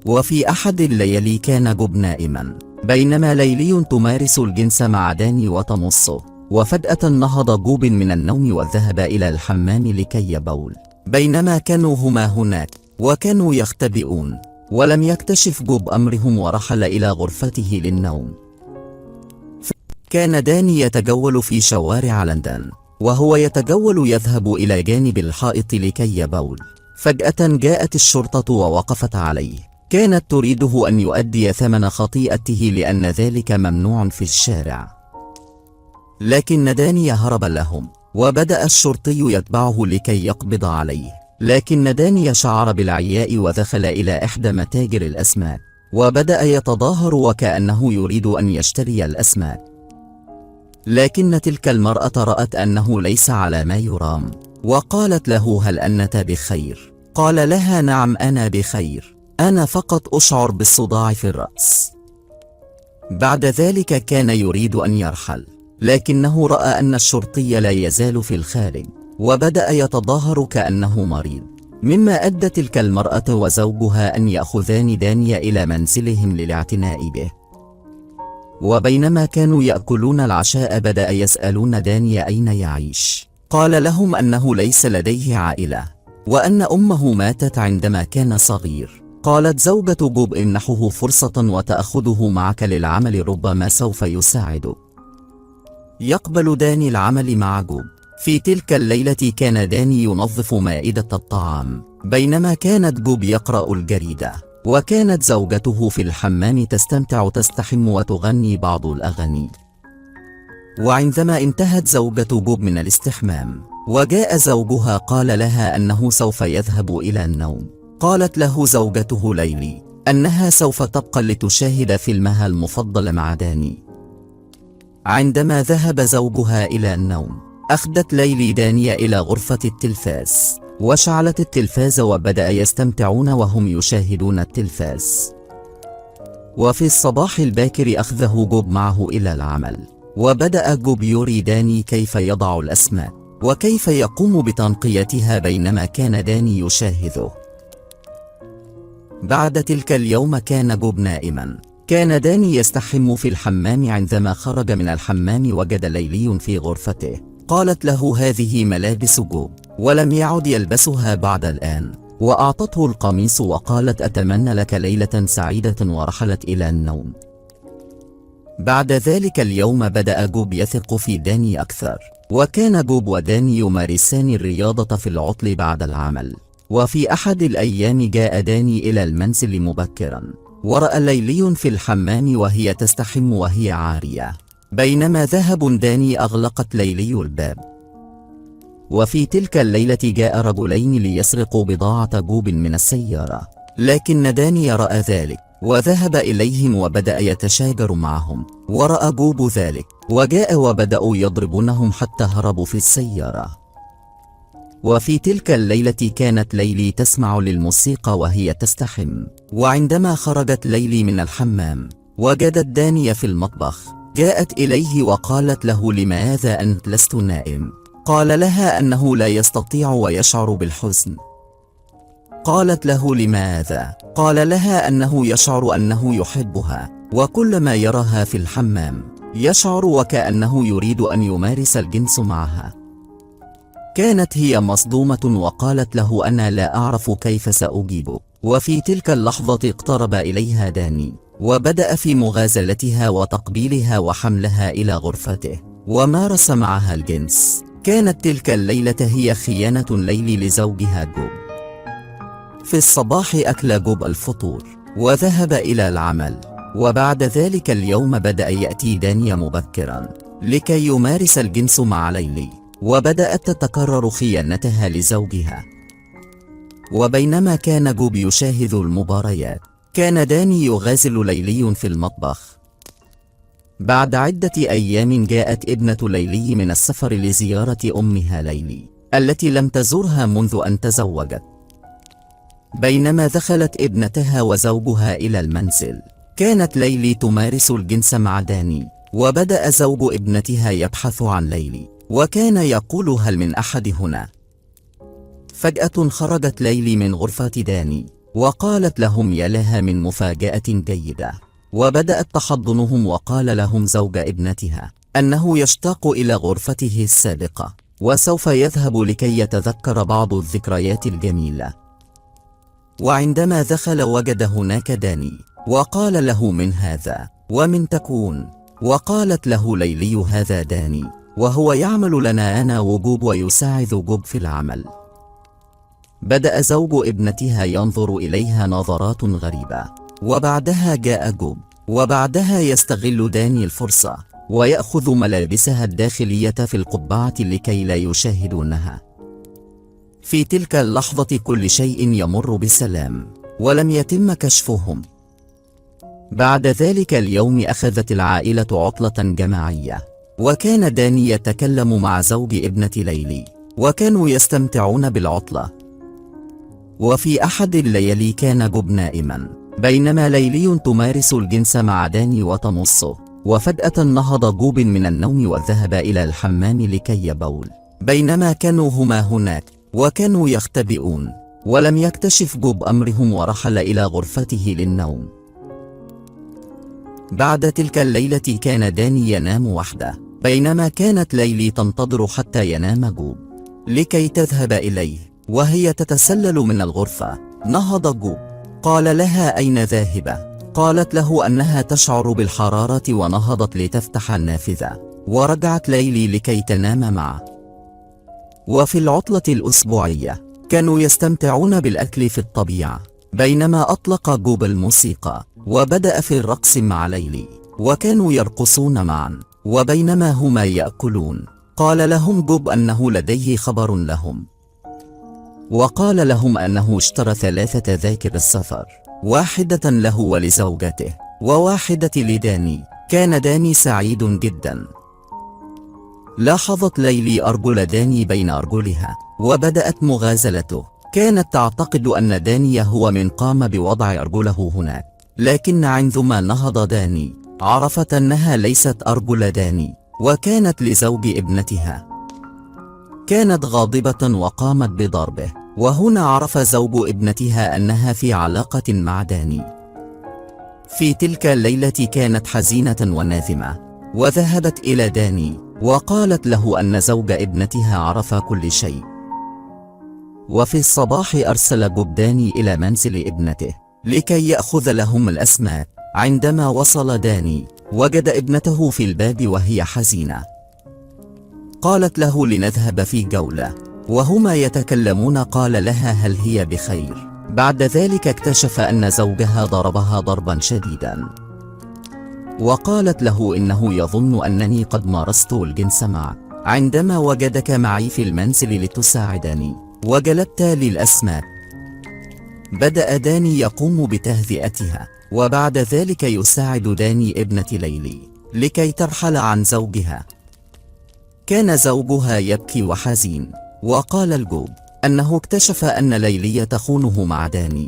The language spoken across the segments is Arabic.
وفي أحد الليالي كان جوب نائما، بينما ليلي تمارس الجنس مع داني وتمصه، وفجأة نهض جوب من النوم وذهب إلى الحمام لكي يبول. بينما كانوا هما هناك وكانوا يختبئون، ولم يكتشف جوب أمرهم ورحل إلى غرفته للنوم. كان داني يتجول في شوارع لندن، وهو يتجول يذهب إلى جانب الحائط لكي يبول. فجأة جاءت الشرطة ووقفت عليه، كانت تريده أن يؤدي ثمن خطيئته لأن ذلك ممنوع في الشارع، لكن داني هرب لهم، وبدأ الشرطي يتبعه لكي يقبض عليه. لكن داني شعر بالعياء ودخل إلى إحدى متاجر الأسماك، وبدأ يتظاهر وكأنه يريد أن يشتري الأسماك. لكن تلك المرأة رأت أنه ليس على ما يرام، وقالت له: هل أنت بخير؟ قال لها: نعم أنا بخير، أنا فقط أشعر بالصداع في الرأس. بعد ذلك كان يريد أن يرحل، لكنه رأى أن الشرطي لا يزال في الخارج، وبدأ يتظاهر كأنه مريض، مما أدى تلك المرأة وزوجها أن يأخذان داني إلى منزلهم للاعتناء به. وبينما كانوا يأكلون العشاء بدأ يسألون داني أين يعيش. قال لهم أنه ليس لديه عائلة، وأن أمه ماتت عندما كان صغير. قالت زوجة جوب: امنحه فرصة وتأخذه معك للعمل، ربما سوف يساعدك. يقبل داني العمل مع جوب. في تلك الليلة كان داني ينظف مائدة الطعام، بينما كانت جوب يقرأ الجريدة، وكانت زوجته في الحمام تستمتع تستحم وتغني بعض الأغاني. وعندما انتهت زوجة جوب من الاستحمام وجاء زوجها قال لها أنه سوف يذهب إلى النوم. قالت له زوجته ليلي أنها سوف تبقى لتشاهد فيلمها المفضل مع داني. عندما ذهب زوجها إلى النوم أخذت ليلي داني إلى غرفة التلفاز، وشعلت التلفاز وبدأ يستمتعون وهم يشاهدون التلفاز. وفي الصباح الباكر أخذه جوب معه إلى العمل، وبدأ جوب يري داني كيف يضع الأسماك وكيف يقوم بتنقيتها بينما كان داني يشاهده. بعد تلك اليوم كان جوب نائما. كان داني يستحم في الحمام، عندما خرج من الحمام وجد ليلي في غرفته. قالت له: هذه ملابس جوب، ولم يعد يلبسها بعد الآن، وأعطته القميص وقالت: أتمنى لك ليلة سعيدة، ورحلت إلى النوم. بعد ذلك اليوم بدأ جوب يثق في داني أكثر، وكان جوب وداني يمارسان الرياضة في العطل بعد العمل. وفي أحد الأيام جاء داني إلى المنزل مبكرا، ورأى ليلي في الحمام وهي تستحم وهي عارية. بينما ذهب داني أغلقت ليلي الباب. وفي تلك الليلة جاء رجلين ليسرقوا بضاعة جوب من السيارة، لكن داني رأى ذلك وذهب إليهم وبدأ يتشاجر معهم، ورأى جوب ذلك وجاء وبدأوا يضربونهم حتى هربوا في السيارة. وفي تلك الليلة كانت ليلي تسمع للموسيقى وهي تستحم، وعندما خرجت ليلي من الحمام وجدت داني في المطبخ. جاءت إليه وقالت له: لماذا أنت لست نائم؟ قال لها أنه لا يستطيع ويشعر بالحزن. قالت له: لماذا؟ قال لها أنه يشعر أنه يحبها، وكلما يراها في الحمام يشعر وكأنه يريد أن يمارس الجنس معها. كانت هي مصدومة وقالت له: أنا لا أعرف كيف سأجيبك. وفي تلك اللحظة اقترب إليها داني وبدأ في مغازلتها وتقبيلها وحملها إلى غرفته، ومارس معها الجنس. كانت تلك الليلة هي خيانة ليلي لزوجها جوب. في الصباح أكل جوب الفطور وذهب إلى العمل، وبعد ذلك اليوم بدأ يأتي داني مبكرا لكي يمارس الجنس مع ليلي، وبدأت تتكرر خيانتها لزوجها. وبينما كان جوب يشاهد المباريات كان داني يغازل ليلي في المطبخ. بعد عدة أيام جاءت ابنة ليلي من السفر لزيارة أمها ليلي التي لم تزورها منذ أن تزوجت. بينما دخلت ابنتها وزوجها إلى المنزل كانت ليلي تمارس الجنس مع داني، وبدأ زوج ابنتها يبحث عن ليلي وكان يقول: هل من أحد هنا؟ فجأة خرجت ليلي من غرفة داني وقالت لهم يا لها من مفاجأة جيدة. وبدأت تحضنهم، وقال لهم زوج ابنتها أنه يشتاق إلى غرفته السابقة، وسوف يذهب لكي يتذكر بعض الذكريات الجميلة. وعندما دخل وجد هناك داني، وقال له من هذا ومن تكون؟ وقالت له ليلي هذا داني، وهو يعمل لنا أنا وجوب ويساعد جوب في العمل. بدأ زوج ابنتها ينظر إليها نظرات غريبة، وبعدها جاء جوب، وبعدها يستغل داني الفرصة ويأخذ ملابسها الداخلية في القبعة لكي لا يشاهدونها. في تلك اللحظة كل شيء يمر بسلام، ولم يتم كشفهم. بعد ذلك اليوم أخذت العائلة عطلة جماعية، وكان داني يتكلم مع زوج ابنة ليلي، وكانوا يستمتعون بالعطلة. وفي أحد الليالي كان جوب نائما، بينما ليلي تمارس الجنس مع داني وتمصه، وفجأة نهض جوب من النوم وذهب إلى الحمام لكي يبول. بينما كانوا هما هناك وكانوا يختبئون، ولم يكتشف جوب أمرهم ورحل إلى غرفته للنوم. بعد تلك الليلة كان داني ينام وحده، بينما كانت ليلي تنتظر حتى ينام جوب لكي تذهب إليه. وهي تتسلل من الغرفة نهض جوب، قال لها أين ذاهبة؟ قالت له أنها تشعر بالحرارة ونهضت لتفتح النافذة، ورجعت ليلي لكي تنام معه. وفي العطلة الأسبوعية كانوا يستمتعون بالأكل في الطبيعة، بينما أطلق جوب الموسيقى وبدأ في الرقص مع ليلي، وكانوا يرقصون معا. وبينما هما يأكلون قال لهم جوب أنه لديه خبر لهم، وقال لهم أنه اشترى 3 تذاكر السفر، واحدة له ولزوجته وواحدة لداني. كان داني سعيد جدا. لاحظت ليلي أرجل داني بين أرجلها وبدأت مغازلته. كانت تعتقد أن داني هو من قام بوضع أرجله هناك، لكن عندما نهض داني عرفت أنها ليست أرجل داني، وكانت لزوج ابنتها. كانت غاضبة وقامت بضربه، وهنا عرف زوج ابنتها أنها في علاقة مع داني. في تلك الليلة كانت حزينة وناثمة، وذهبت إلى داني وقالت له أن زوج ابنتها عرف كل شيء. وفي الصباح أرسل جوب داني إلى منزل ابنته لكي يأخذ لهم الأسماك. عندما وصل داني وجد ابنته في الباب وهي حزينة. قالت له لنذهب في جولة، وهما يتكلمون قال لها هل هي بخير؟ بعد ذلك اكتشف أن زوجها ضربها ضربا شديدا، وقالت له إنه يظن أنني قد مارست الجنس معك عندما وجدك معي في المنزل لتساعدني وجلبت لي الأسماك. بدأ داني يقوم بتهدئتها، وبعد ذلك يساعد داني ابنة ليلي لكي ترحل عن زوجها. كان زوجها يبكي وحزين، وقال الجوب أنه اكتشف أن ليلي تخونه مع داني.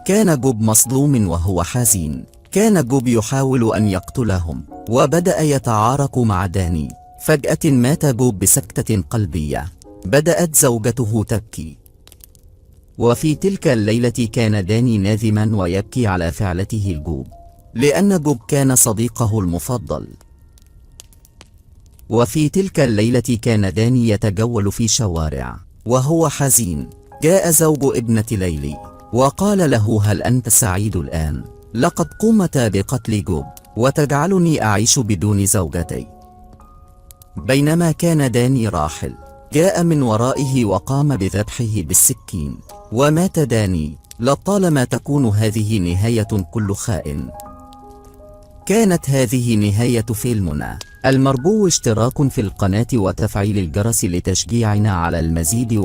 كان جوب مصدوم وهو حزين. كان جوب يحاول أن يقتلهم، وبدأ يتعارك مع داني. فجأة مات جوب بسكتة قلبية. بدأت زوجته تبكي. وفي تلك الليلة كان داني ناذما ويبكي على فعلته الجوب، لأن جوب كان صديقه المفضل. وفي تلك الليلة كان داني يتجول في شوارع وهو حزين. جاء زوج ابنة ليلي وقال له هل أنت سعيد الآن؟ لقد قمت بقتل جوب وتجعلني أعيش بدون زوجتي. بينما كان داني راحل، جاء من ورائه وقام بذبحه بالسكين، ومات داني. لطالما تكون هذه نهاية كل خائن. كانت هذه نهاية فيلمنا. المرجو اشتراك في القناة وتفعيل الجرس لتشجيعنا على المزيد.